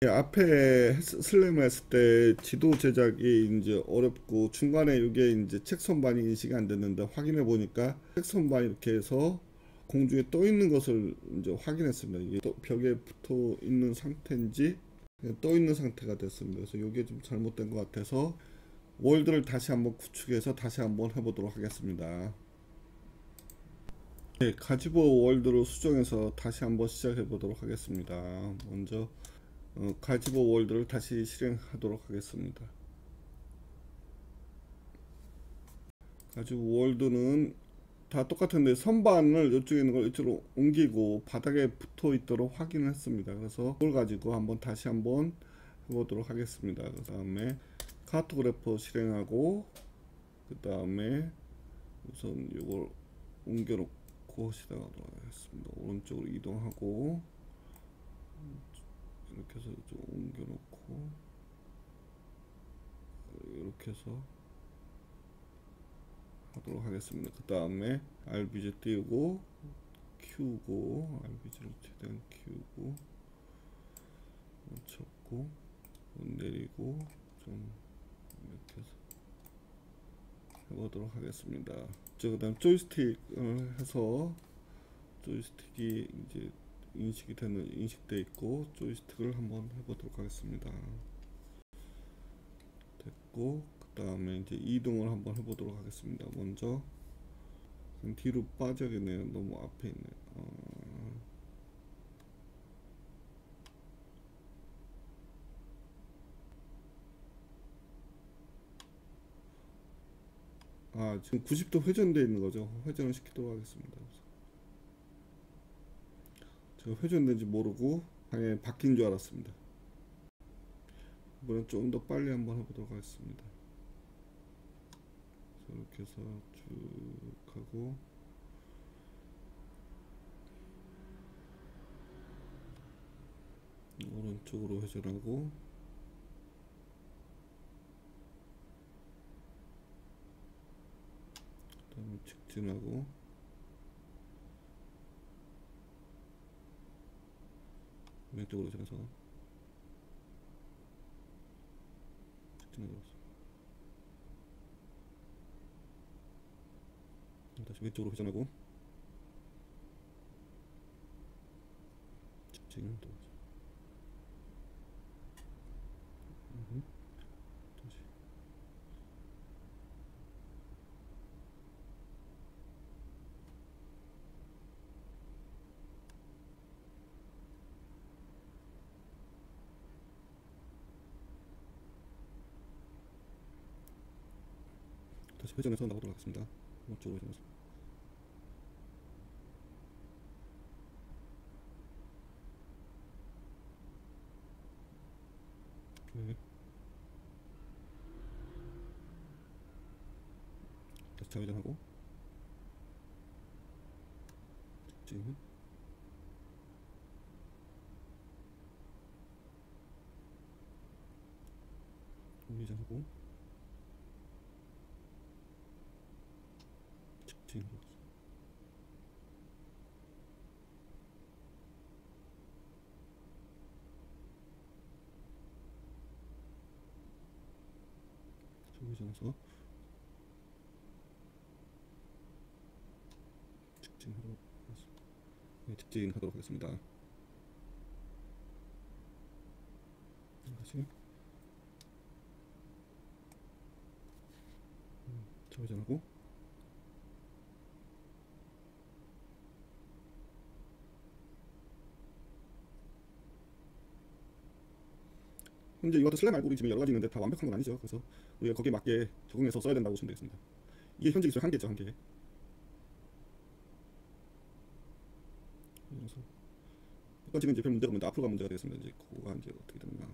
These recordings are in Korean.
앞에 슬램을 했을 때 지도 제작이 이제 어렵고 중간에 이게 이제 책 선반이 인식이 안 됐는데 확인해 보니까 책 선반이 이렇게 해서 공중에 떠 있는 것을 이제 확인했습니다. 이게 벽에 붙어 있는 상태인지 그냥 떠 있는 상태가 됐습니다. 그래서 이게 좀 잘못된 것 같아서 월드를 다시 한번 구축해서 다시 한번 해보도록 하겠습니다. 네, 가지보 월드로 수정해서 다시 한번 시작해 보도록 하겠습니다. 먼저 가지보 월드를 다시 실행하도록 하겠습니다. 가지보 월드는 다 똑같은데 선반을 이쪽에 있는 걸 이쪽으로 옮기고 바닥에 붙어 있도록 확인을 했습니다. 그래서 그걸 가지고 한번 다시 한번 해보도록 하겠습니다. 그 다음에 카토그래퍼 실행하고 그 다음에 우선 이걸 옮겨놓고 시작하도록 하겠습니다. 오른쪽으로 이동하고 이렇게 해서 좀 옮겨놓고 이렇게 해서 하도록 하겠습니다. 그 다음에 RBG 띄우고 키우고 RBG를 최대한 키우고 쳤고 내리고 좀 이렇게 해서 해보도록 하겠습니다. 그 다음 조이스틱을 해서 조이스틱이 이제 인식돼 있고 조이스틱을 한번 해보도록 하겠습니다. 됐고 그 다음에 이제 이동을 한번 해보도록 하겠습니다. 먼저 뒤로 빠져겠네요. 너무 앞에 있네요. 지금 90도 회전되어 있는 거죠. 회전을 시키도록 하겠습니다. 제가 회전된지 모르고 방향이 바뀐 줄 알았습니다. 이번엔 조금 더 빨리 한번 해보도록 하겠습니다. 이렇게 해서 쭉 하고 오른쪽으로 회전하고 그 다음에 직진하고 왼쪽으로 회전해서 직진하도록 다시 왼쪽으로 회전하고 직진 또 다시 다시 회전해서 나오도록 하겠습니다. 오른쪽으로 회전해서 네. 다시 좌회전하고 직진 우회전하고 직진 우회전해서 직진하도록 하겠습니다. 네, 직진하도록 하겠습니다. 다시 좌회전하고 현재 이것도 슬램 알고리즘이 여러 가지 있는데 다 완벽한 건 아니죠. 그래서 우리가 거기에 맞게 적응해서 써야 된다고 보시면 되겠습니다. 이게 현재 기술 한계죠, 한계. 그래서 첫 번째는 이제 별 문제가 없는데 앞으로가 문제가 되겠습니다. 이제 그거가 이제 어떻게 되느냐.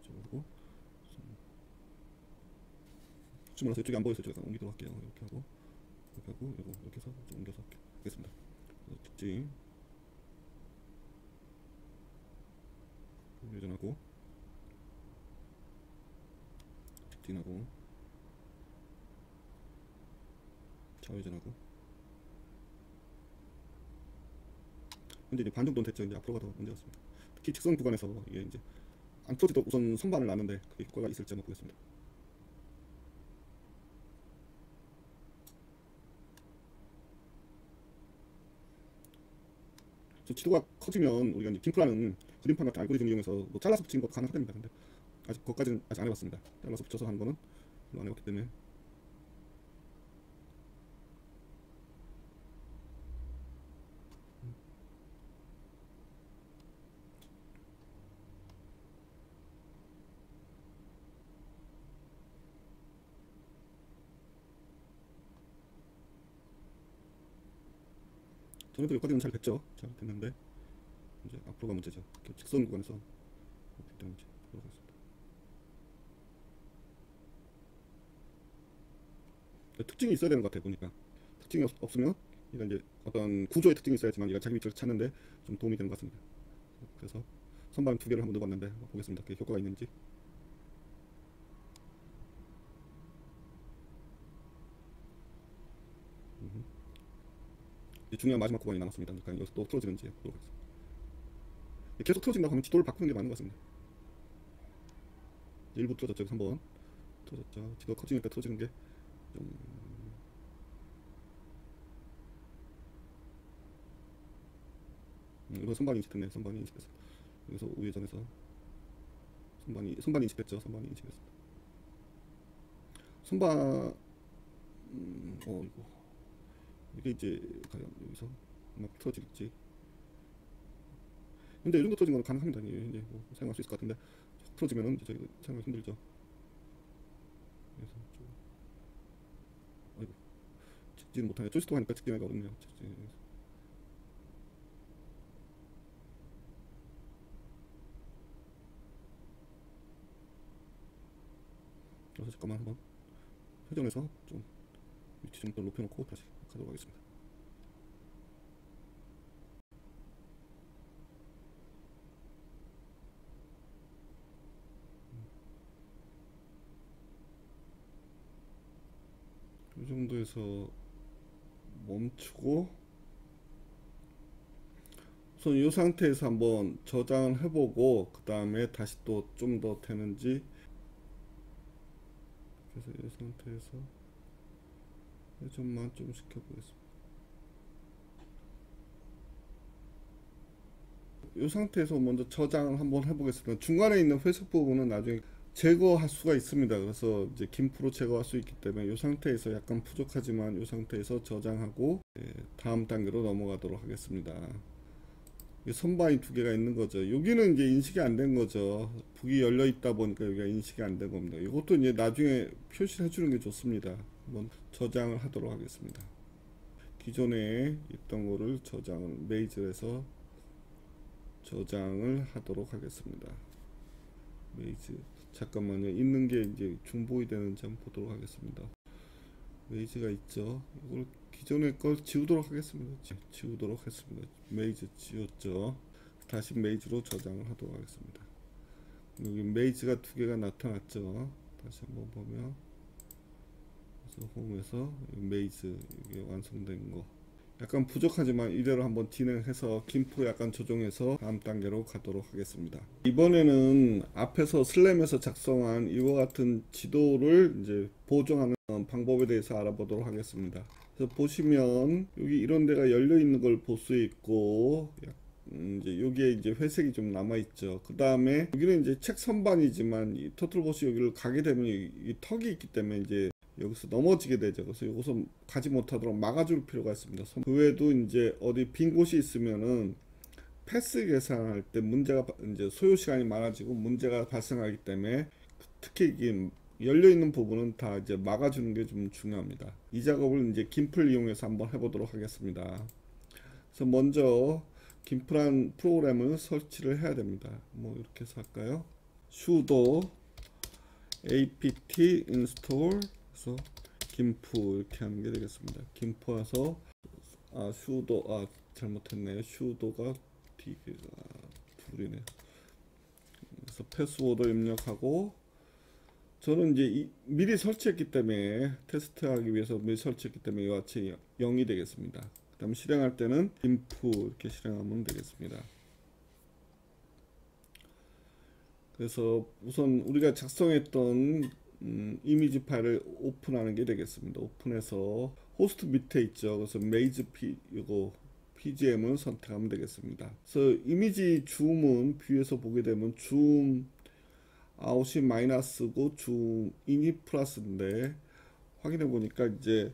이쪽으로 혹시 몰라서 이쪽이 안 보여서 제가 옮기도록 할게요. 이렇게 하고 이렇게 하고 이렇게 해서 좀 옮겨서 하겠습니다. 직진 회전하고 직진하고 좌회전하고 현재 이제 반 정도는 됐죠. 이제 앞으로가 더 문제 같습니다. 특히 직선 구간에서 이게 이제 안 터지도 우선 선반을 놨는데 그게 효과가 있을지 한번 보겠습니다. 지도가 커지면 우리가 이제 김프라는 그림판 같은 알고리즘 이용해서 뭐 잘라서 붙이는 것도 가능하답니다. 근데 아직 그것까지는 아직 안 해봤습니다. 잘라서 붙여서 하는 거는 별로 안 해봤기 때문에. 전에도 여기까지는 잘 됐죠. 잘 됐는데 이제 앞으로가 문제죠. 직선 구간에서 그렇기 때문에 이제 앞으로가 있습니다. 특징이 있어야 되는 것 같아요. 보니까 특징이 없으면 얘가 이제 어떤 구조의 특징이 있어야지만 얘가 자기 위치를 찾는데 좀 도움이 되는 것 같습니다. 그래서 선반 두 개를 한번 넣어봤는데 보겠습니다. 그게 효과가 있는지. 중요한 마지막 구간이 남았습니다. 그러니까 여기서 또 틀어지는지 보도록 하겠습니다. 계속 틀어진다고 하면 지도를 바꾸는 게 맞는 것 같습니다. 일부 틀어졌죠. 3번 틀어졌죠. 지도가 커지니까 틀어지는 게 좀 이거 선반이 인식됐네. 선반이 인식됐어. 여기서 우회전해서 선반이 인식됐죠. 선반이 인식됐습니다. 선반 이거 이게 이제 과연 여기서 막 틀어질지. 근데 이 정도 틀어진 건 가능합니다. 이제 뭐 사용할 수 있을 것 같은데 틀어지면은 이제 저희 사용하기 힘들죠. 그래서 좀 아이고 직진 못하네. 조이스틱 하니까 직진하기가 어렵네요. 그래서 잠깐만 한번 회전해서 좀 위치 좀 더 높여놓고 다시 가도록 하겠습니다. 이 정도에서 멈추고 우선 이 상태에서 한번 저장을 해보고 그 다음에 다시 또 좀 더 되는지. 그래서 이 상태에서 회전만 좀 시켜보겠습니다. 이 상태에서 먼저 저장을 한번 해보겠습니다. 중간에 있는 회색 부분은 나중에 제거할 수가 있습니다. 그래서 이제 김프로 제거할 수 있기 때문에 이 상태에서 약간 부족하지만 이 상태에서 저장하고 다음 단계로 넘어가도록 하겠습니다. 선반이 두 개가 있는 거죠. 여기는 이제 인식이 안 된 거죠. 북이 열려 있다 보니까 여기가 인식이 안 된 겁니다. 이것도 이제 나중에 표시를 해주는 게 좋습니다. 한번 저장을 하도록 하겠습니다. 기존에 있던 거를 저장을 메이저에서 저장을 하도록 하겠습니다. 메이즈 잠깐만요. 있는 게 이제 중복이 되는지 한번 보도록 하겠습니다. 메이즈가 있죠. 이걸 기존의 걸 지우도록 하겠습니다. 지우도록 했습니다. 메이즈 지웠죠. 다시 메이즈로 저장을 하도록 하겠습니다. 여기 메이즈가 두 개가 나타났죠. 다시 한번 보면 그래서 홈에서 메이즈 이게 완성된 거 약간 부족하지만 이대로 한번 진행해서 김프 약간 조정해서 다음 단계로 가도록 하겠습니다. 이번에는 앞에서 슬램에서 작성한 이와 같은 지도를 이제 보정하는 방법에 대해서 알아보도록 하겠습니다. 그래서 보시면 여기 이런 데가 열려 있는 걸 볼 수 있고 이제 여기에 이제 회색이 좀 남아 있죠. 그 다음에 여기는 이제 책 선반이지만 이 터틀봇이 여기를 가게 되면 이 턱이 있기 때문에 이제 여기서 넘어지게 되죠. 그래서 여기서 가지 못하도록 막아줄 필요가 있습니다. 그 외에도 이제 어디 빈 곳이 있으면은 패스 계산할 때 문제가 이제 소요 시간이 많아지고 문제가 발생하기 때문에 특히 이게 열려 있는 부분은 다 이제 막아주는 게 좀 중요합니다. 이 작업을 이제 김플 이용해서 한번 해보도록 하겠습니다. 그래서 먼저 김플한 프로그램을 설치를 해야 됩니다. 뭐 이렇게 해서 할까요? sudo apt install 그래서 김프 이렇게 하는 게 되겠습니다. 김프 와서 sudo 잘못했네요. sudo가 D가 둘이네요. 그래서 패스워드 입력하고 저는 이제 미리 설치했기 때문에 테스트하기 위해서 미리 설치했기 때문에 이와 같이 0이 되겠습니다. 그 다음에 실행할 때는 인프 이렇게 실행하면 되겠습니다. 그래서 우선 우리가 작성했던 이미지 파일을 오픈하는 게 되겠습니다. 오픈해서 호스트 밑에 있죠. 그래서 메이즈 이거 PGM을 선택하면 되겠습니다. 그래서 이미지 줌은 뷰에서 보게 되면 줌 아웃이 마이너스고 줌 인이 플러스인데 확인해 보니까 이제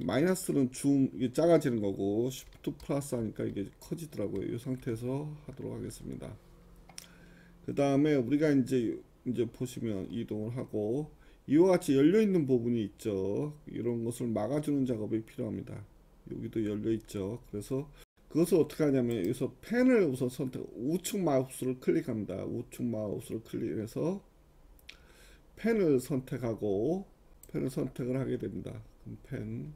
마이너스는 줌 이게 작아지는 거고 쉬프트 플러스 하니까 이게 커지더라고요. 이 상태에서 하도록 하겠습니다. 그 다음에 우리가 이제 보시면 이동을 하고 이와 같이 열려 있는 부분이 있죠. 이런 것을 막아주는 작업이 필요합니다. 여기도 열려 있죠. 그래서 그것을 어떻게 하냐면 여기서 펜을 우선 우측 마우스를 클릭합니다. 우측 마우스를 클릭해서 펜을 선택하고 펜을 선택을 하게 됩니다. 그럼 펜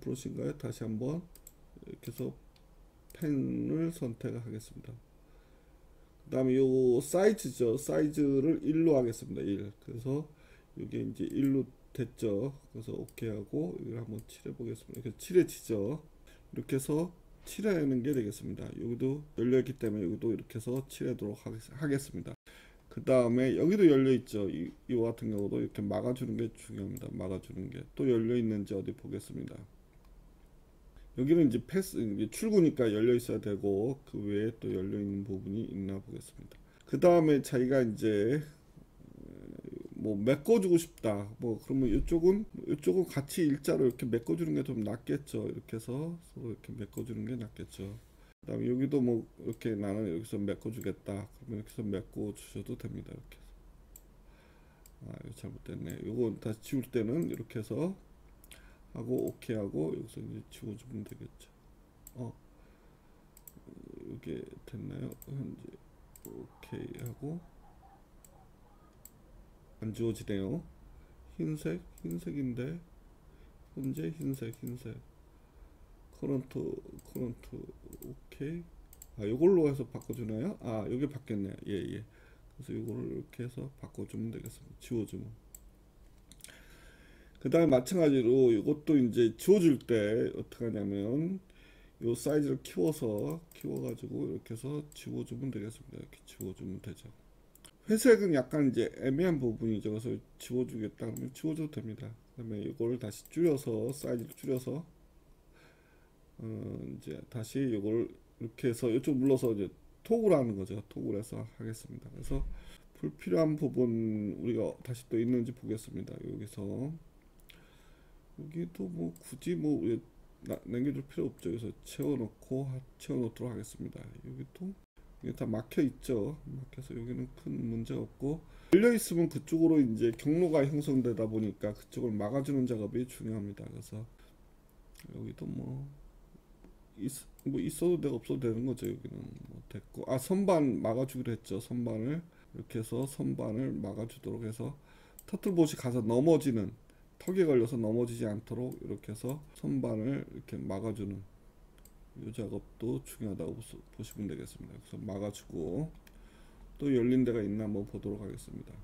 브러쉬인가요? 다시 한번 이렇게 해서 펜을 선택하겠습니다. 그 다음에 요 사이즈죠. 사이즈를 1로 하겠습니다. 1. 그래서 이게 이제 1로 됐죠. 그래서 오케이 하고 이걸 한번 칠해 보겠습니다. 이렇게 칠해지죠. 이렇게 해서 칠하는 게 되겠습니다. 여기도 열려있기 때문에 여기도 이렇게 해서 칠하도록 하겠습니다. 그 다음에 여기도 열려있죠. 이와 같은 경우도 이렇게 막아주는 게 중요합니다. 막아주는 게 또 열려있는지 어디 보겠습니다. 여기는 이제 이제 출구니까 열려 있어야 되고 그 외에 또 열려 있는 부분이 있나 보겠습니다. 그 다음에 자기가 이제 뭐 메꿔주고 싶다. 뭐 그러면 이쪽은 같이 일자로 이렇게 메꿔주는 게 좀 낫겠죠. 이렇게 해서 서로 이렇게 메꿔주는 게 낫겠죠. 그 다음에 여기도 뭐 이렇게 나는 여기서 메꿔주겠다. 그러면 이렇게 해서 메꿔주셔도 됩니다. 이렇게 해서. 이거 잘못됐네. 이거 다시 지울 때는 이렇게 해서 하고 오케이 하고 여기서 이제 지워주면 되겠죠. 이게 됐나요? 현재 오케이 하고 안 지워지네요. 흰색인데 현재 흰색 커런트 오케이. 요걸로 해서 바꿔주나요? 여기 바뀌었네요. 예. 그래서 이거를 이렇게 해서 바꿔주면 되겠습니다. 지워주면. 그 다음에 마찬가지로 이것도 이제 지워줄 때 어떻게 하냐면 요 사이즈를 키워가지고 이렇게 해서 지워주면 되겠습니다. 이렇게 지워주면 되죠. 회색은 약간 이제 애매한 부분이죠. 그래서 지워주겠다 그러면 지워줘도 됩니다. 그 다음에 이걸 다시 줄여서 사이즈를 줄여서 이제 다시 이걸 이렇게 해서 이쪽 눌러서 이제 톡을 하는 거죠. 톡을 해서 하겠습니다. 그래서 불필요한 부분 우리가 다시 또 있는지 보겠습니다. 여기서 여기도 뭐 굳이 뭐 남겨줄 필요 없죠. 그래서 채워놓도록 하겠습니다. 여기도 이게 다 막혀 있죠. 막혀서 여기는 큰 문제가 없고 열려 있으면 그쪽으로 이제 경로가 형성되다 보니까 그쪽을 막아주는 작업이 중요합니다. 그래서 여기도 뭐 있어도 되고 없어도 되는 거죠. 여기는 뭐 됐고 선반 막아주기로 했죠. 선반을 이렇게 해서 선반을 막아주도록 해서 터틀봇이 가서 넘어지는 턱에 걸려서 넘어지지 않도록 이렇게 해서 선반을 이렇게 막아주는 이 작업도 중요하다고 보시면 되겠습니다. 그래서 막아주고 또 열린 데가 있나 한번 보도록 하겠습니다.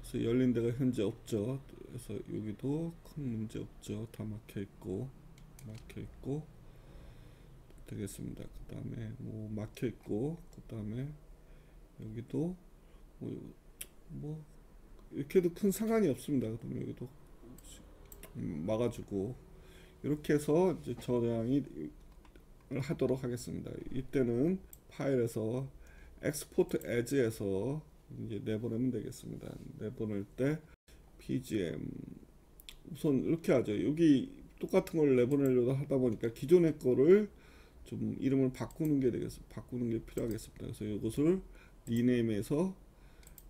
그래서 열린 데가 현재 없죠. 그래서 여기도 큰 문제 없죠. 다 막혀 있고 되겠습니다. 그 다음에 뭐 막혀 있고 그 다음에 여기도 뭐 이렇게 해도 큰 상관이 없습니다. 그러면 여기도 막아주고 이렇게 해서 이제 저장을 하도록 하겠습니다. 이때는 파일에서 export as에서 이제 내보내면 되겠습니다. 내보낼 때 pgm 우선 이렇게 하죠. 여기 똑같은 걸 내보내려고 하다 보니까 기존의 거를 좀 이름을 바꾸는 게 필요하겠습니다. 그래서 이것을 리네임에서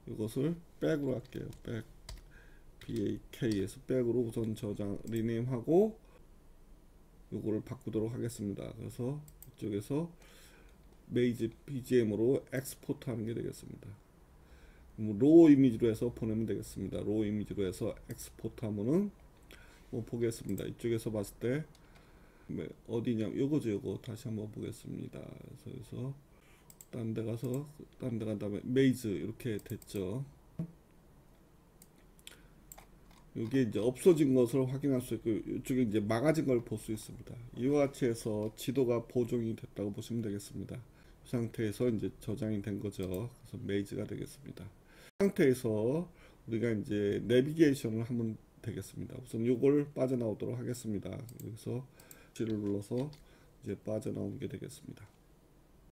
이것을 백으로 할게요. BAK에서 백으로 우선 저장 리네임하고 요거를 바꾸도록 하겠습니다. 그래서 이쪽에서 메이지 BGM으로 엑스포트 하는 게 되겠습니다. 로우 이미지로 해서 보내면 되겠습니다. 로우 이미지로 해서 엑스포트 하면은 뭐 보겠습니다. 이쪽에서 봤을 때 어디냐 요거죠. 요거 다시 한번 보겠습니다. 그래서 딴 데 간 다음에 메이즈 이렇게 됐죠. 이게 이제 없어진 것을 확인할 수 있고 이쪽에 이제 막아진 걸 볼 수 있습니다. 이와 같이 해서 지도가 보정이 됐다고 보시면 되겠습니다. 이 상태에서 이제 저장이 된 거죠. 그래서 메이지가 되겠습니다. 이 상태에서 우리가 이제 내비게이션을 하면 되겠습니다. 우선 이걸 빠져나오도록 하겠습니다. 여기서 G를 눌러서 이제 빠져나오게 되겠습니다.